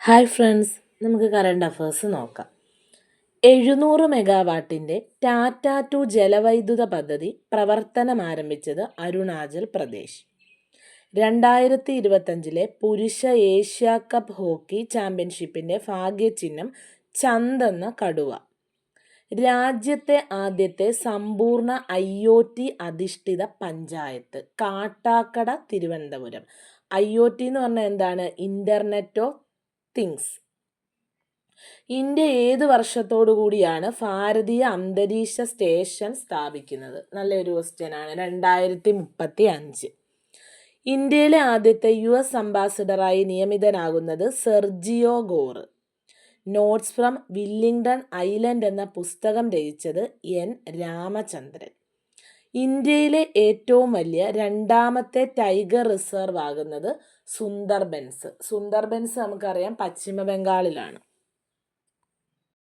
Hi friends, നമുക്ക് current affairs നോക്കാം. 700 മെഗാവാട്ടിൻ്റെ Tata to ജലവൈദ്യുത പദ്ധതി പ്രവർത്തനം ആരംഭിച്ചത് അരുണാചൽ പ്രദേശ്. 2025 പുരുഷ ഏഷ്യ കപ്പ് ഹോക്കി ചാമ്പ്യൻഷിപ്പിൻ്റെ ഭാഗ്യചിഹ്നം ചന്തെന്ന കടുവ. രാജ്യത്തെ ആദ്യത്തെ സമ്പൂർണ്ണ IoT അധിഷ്ഠിത പഞ്ചായത്ത് കാട്ടാക്കട, തിരുവനന്തപുരം. IoT എന്ന് പറഞ്ഞാൽ എന്താണ്? Internet of things. ഇന്ത്യ ഏത് വർഷത്തോടു കൂടിയാണ് ഭാരതീയ അന്തരീക്ഷ സ്റ്റേഷൻ സ്ഥാപിക്കുന്നത്? നല്ലൊരു ക്വസ്റ്റ്യൻ ആണ്. 2035. ഇന്ത്യയിലെ ആദ്യത്തെ US അംബാസിഡറായി നിയമിതനാകുന്നത് Sergio Gor. Notes from Willingdon Island എന്ന പുസ്തകം രചിച്ചത് N രാമചന്ദ്രൻ. ഇന്ത്യയിലെ ഏറ്റവും വലിയ രണ്ടാമത്തെ ടൈഗർ റിസർവ് ആകുന്നത് സുന്ദർബൻസ്. സുന്ദർബൻസ് നമുക്കറിയാം പശ്ചിമ ബംഗാളിലാണ്.